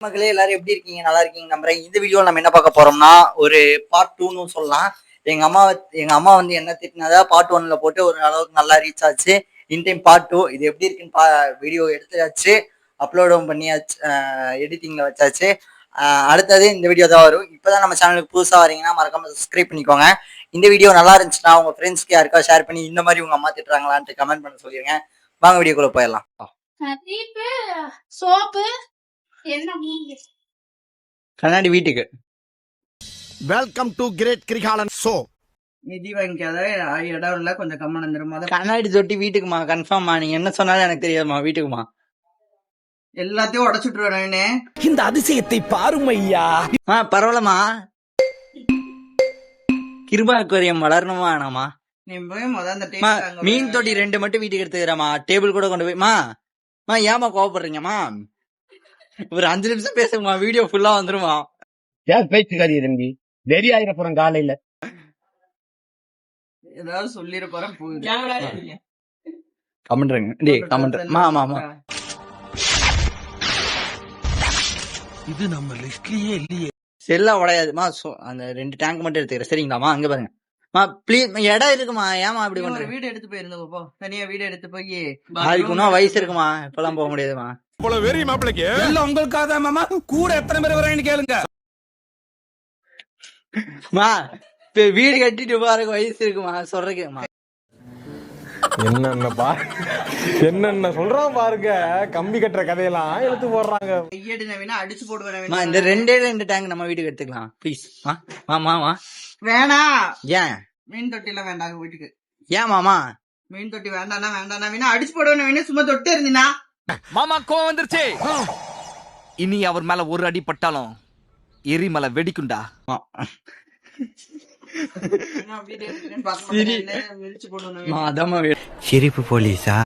மக்களே எல்லாரும் எப்படி இருக்கீங்க? நல்லா இருக்கீங்க நம்புறேன். இந்த வீடியோல நம்ம என்ன பார்க்க போறோம்னா ஒரு பார்ட் 2ன்னு சொல்லலாம். எங்க அம்மா வந்து என்ன திட்டினதா பார்ட் 1ல போட்டு ஒரு அளவுக்கு நல்லா ரீச் ஆச்சு. இன் டைம் பார்ட் 2 இது எப்படி இருக்குன்னு வீடியோ எடுத்தாச்சு, அப்லோடும் பண்ணியாச்சு, எடிட்டிங்ல வச்சாச்சு. அடுத்தது இந்த வீடியோ தான் வரும். இப்பதான் நம்ம சேனலுக்கு புதுசா வரீங்கன்னா மறக்காம சப்ஸ்கிரைப் பண்ணிக்கோங்க. இந்த வீடியோ நல்லா இருந்துச்சுன்னா உங்க ஃப்ரெண்ட்ஸ்க்கு யாருக்கா ஷேர் பண்ணி இந்த மாதிரி உங்க அம்மா திட்டுறாங்களான்ட்டு கமெண்ட் பண்ண சொல்லிருங்க. வாங்க வீடியோக்குள்ள போயிடலாம். சோப்பு கண்ணாடி வீட்டுக்கு welcome to great Kirikalan show. நிதி வாங்கிக்காத இடம் இல்ல, கொஞ்சம் கம்மன் வந்துருமா. கண்ணாடி தொட்டி வீட்டுக்குமா? கன்ஃபார்மா? நீங்க என்ன சொன்னாலும் எனக்கு தெரியாதுமா. வீட்டுக்குமா? எல்லாத்தையும் உடச்சுட்டுருவேன். இந்த அதிசயத்தை பாரும் ஐயா. பரவாயில்லமா. கிருபா அக்வேரியம் வளரணுமா வேணாமா? நீ போய் மீன் தொட்டி 2 மட்டும் வீட்டுக்கு எடுத்துக்கிறமா. டேபிள் கூட கொண்டு போய்மா. ஏமா கோவப்படுறீங்கம்மா? ஒரு 5 நிமிஷம் பேசுங்கம்மா, வீடியோ ஃபுல்லா வந்துருமா. ஏன் பேச்சுக்காரிய தம்பி? வெறி ஆயிர போறேன் காலையில. ஏதாவது சொல்லிட போறேன். கமெண்ட் இது நம்ம லிஸ்ட்லயே இல்லையே. செல்லா உடையாதுமா. அந்த 2 டேங்க் மட்டும் எடுத்துக்கிறேன் சரிங்களாமா? அங்க பாருங்க ப்ளீஸ். இடம் இருக்குமா? ஏமா அப்படி பண்ற? வீடு எடுத்து போயிருந்தோம். தனியா வீடு எடுத்து போய் அதுக்கு வயசு இருக்குமா? இப்பெல்லாம் போக முடியாதுமா. வெறி மாப்பிளைக்கு இல்ல உங்களுக்காக மாமா. கூட எத்தனை பேர் வரேன்னு கேளுங்க. வீடு கட்டிட்டு பாருங்க, வயசு இருக்குமா சொல்றேன். என்னென்ன சொல்றான் பாருங்க. கம்பி கட்டுற கதையெல்லாம் எடுத்து போடுறாங்க. அடிச்சு போடுவேன். இந்த 2 டேங்க் நம்ம வீட்டுக்கு எடுத்துக்கலாம் ப்ளீஸ். மாமா வேணாம். ஏன் மீன் தொட்டி எல்லாம் வேண்டாம் வீட்டுக்கு? ஏன் மாமா? மீன் தொட்டி வேண்டாம் வேணா அடிச்சு போடுவேன். சும்மா தொட்டு இருந்தீனா மாமா கோவம் வந்துருச்சு. இனி அவர் மேல ஒரு அடி பட்டாலும் எரிமலை வெடிக்குண்டா. சிரிப்பு போலீஸா?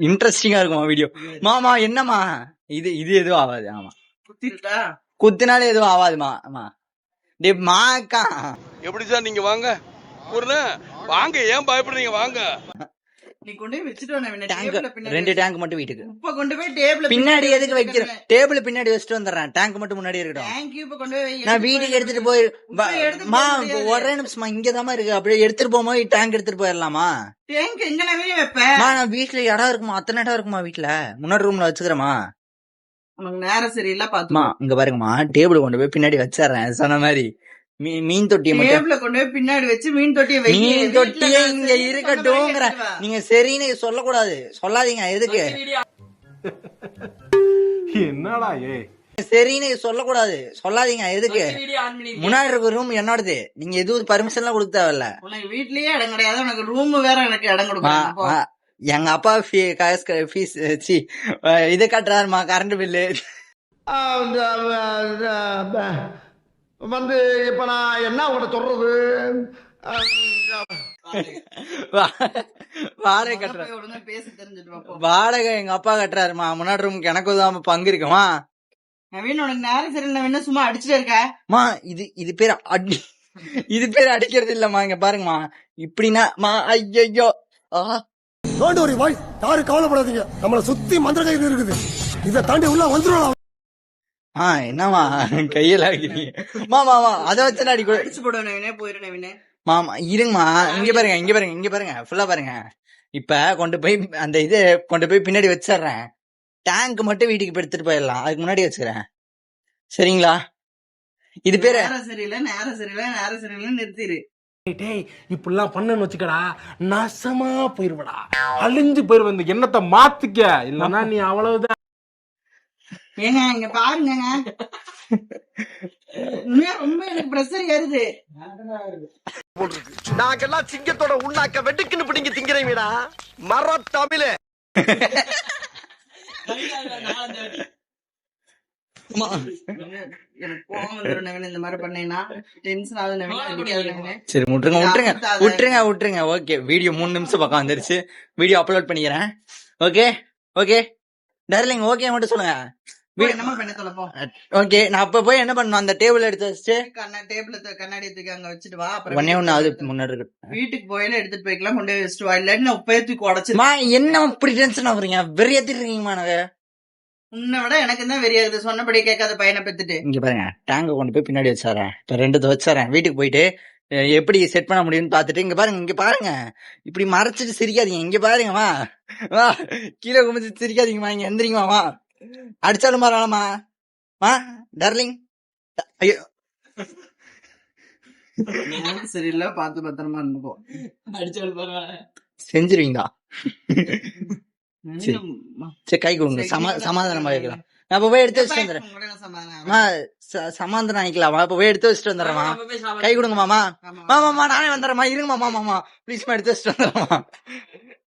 இன்ட்ரெஸ்டிங்கா இருக்குமா வீடியோ? மாமா என்னமா இது எதுவும் ஆகாது. ஆமா குத்தினாலே எதுவும் ஆகாதுமா. ஆமா மாக்கா எப்படி சார் நீங்க வாங்க வாங்க, ஏன் பயப்படுறீங்க? வாங்க. நீ கொண்டு போய் வச்சுட்டு 2 டேங்க் மட்டும் வீட்டுக்கு. இப்ப கொண்டு போய் டேபிள் பின்னாடி எதுக்கு வைக்கிறேன்? டேபிள் பின்னாடி வச்சுட்டு வந்துடுறேன். டேங்க் மட்டும் முன்னாடி இருக்கட்டும். நான் வீட்டுக்கு எடுத்துட்டு போய் ஒரே நிமிஷமா இங்கதான் இருக்கு. அப்படியே எடுத்துட்டு போகும்போது டேங்க் எடுத்துட்டு போயிடலாமா? டேங்க் எங்க வைப்பேன்? நான் வீட்டுல இடம் இருக்குமா? அத்தனை இடம் இருக்குமா வீட்டுல? முன்னாடி ரூம்ல வச்சுக்கிறேமா? உனக்கு நேரம் சரியில்லை பாத்துமா. இங்க பாருங்கம்மா, டேபிள் கொண்டு போய் பின்னாடி வச்சிடறேன் சொன்ன மாதிரி. மீன் தொட்டியை கொண்டு போய் பின்னாடி வச்சு மீன் தொட்டியை இங்க இருக்கட்டும். நீங்க சரின்னு சொல்லக்கூடாது, சொல்லாதீங்க. எதுக்கு என்னடா சரின்னு சொல்லக்கூடாது, சொல்லாதீங்க. எதுக்கு? முன்னாடி இருக்க ரூம் என்னோடது. நீங்க எதுவும் பர்மிஷன் எல்லாம் கொடுக்க தேவையில்ல. வீட்லயே இடம் கிடையாது, உனக்கு ரூம் வேற எனக்கு இடம் கொடுக்க. எங்க அப்பா ஃபீஸ் இது கட்டுறாருமா, கரண்ட் பில்லு. வந்து இப்ப நான் என்ன உங்களை சொல்றது? வாடகை கட்டுறேன். வாடகை எங்க அப்பா கட்டுறாருமா. முன்னாடி ரூமுக்கு எனக்கு தான் பங்கு இருக்குமா. நவீன் உனக்கு நேரம் சரியில்லை, சும்மா அடிச்சுட்டே இருக்கமா. இது பேர் இது பேர் அடிக்கிறது இல்லம்மா. இங்க பாருங்கம்மா, இப்படின்னா ஐயோ. யாரும் கவலைப்படாதீங்க, நம்மள சுத்தி மந்திர கயிறு இருக்குது. இதை தாண்டி உள்ள வந்துடும். என்னமா கையில மாமா அதை வச்சு அடி போயிரு. மாமா இருங்கம்மா, இங்க பாருங்க ஃபுல்லா பாருங்க. இப்ப கொண்டு போய் அந்த இது கொண்டு போய் பின்னாடி வச்சிடுறேன். டேங்க் மட்டும் வீட்டுக்கு எடுத்துட்டு போயிடலாம். அதுக்கு முன்னாடி வச்சுக்கிறேன் சரிங்களா? இது பேரு நேரம் சரியில்லை நிறுத்திடு. இப்படிலாம் பண்ணு வச்சுக்கடா, நாசமா போயிருவடா, அழிஞ்சு போயிருவ. இந்த எண்ணத்தை மாத்திக்க, இல்லன்னா நீ அவ்வளவுதான். ஏங்க இங்க பாருங்க, ரொம்ப எனக்கு பிரஷர் ஏறுது. நாங்கெல்லாம் சிங்கத்தோட உண்ணாக்க வெட்டுக்குன்னு பிடிங்க திங்கிறீங்கடா மர தமிழ். இந்த மாதிரி பண்ணீங்கன்னா டென்ஷன் ஆகுது. சரி விட்டுருங்க. ஓகே, வீடியோ 3 நிமிஷம் பக்கம் வந்துருச்சு. வீடியோ அப்லோட் பண்ணிக்கிறேன். ஓகே டார்லிங், ஓகே மட்டும் சொல்லுங்க. ஓகே, நான் அப்ப போய் என்ன பண்ணணும்? அந்த டேபிள் எடுத்து வச்சு கண்ணாடி தூக்கி அங்க வச்சுட்டு வா. அப்புறம் முன்னாடி வீட்டுக்கு போயில எடுத்துட்டு போய்க்கலாம். கொண்டு போய் வச்சுட்டு வா. இல்லாட்டி நான் உப்பைய தூக்கி உடச்சு. என்ன இப்படி டென்ஷன் ஆகுறீங்க? வெறியத்திட்டு இருக்கீங்கம்மா. உன்னை விட எனக்கு தான் வெறியாகுது சொன்னபடி கேட்காத பையனை பெத்துட்டு. இங்க பாருங்க டேங்க கொண்டு போய் பின்னாடி வச்சாரேன். இப்ப 2 வச்சாரேன். வீட்டுக்கு போயிட்டு எப்படி செட் பண்ண முடியும்னு பாத்துட்டு இங்க பாருங்க இப்படி மறைச்சிட்டு சிரிக்காதீங்க. இங்க பாருங்க வா வா கீழே குமிச்சு சிரிக்காதீங்கம்மா. இங்க எந்திரிங்கம்மா வா. அடிச்சாலும் பரவாயில்லம்மா வா டார்லிங். ஐயோ சரியில்ல, பார்த்து பத்திரமா இருந்துக்கோ. செஞ்சிருவீங்களா? சரி கை கொடுங்க. சமாதானமா இருக்கலாம். நான் இப்ப போய் எடுத்து வச்சுட்டு வந்துடுறேன். சமாதானம் ஆயிக்கலாம். இப்ப போய் எடுத்து வச்சுட்டு வந்துடுறேம்மா. கை கொடுங்க மாமா. மாமா நானே வந்துடுறேம்மா. இருங்க மாமா. ப்ளீஸ்மா எடுத்து வச்சுட்டு வந்துடுறேம்மா.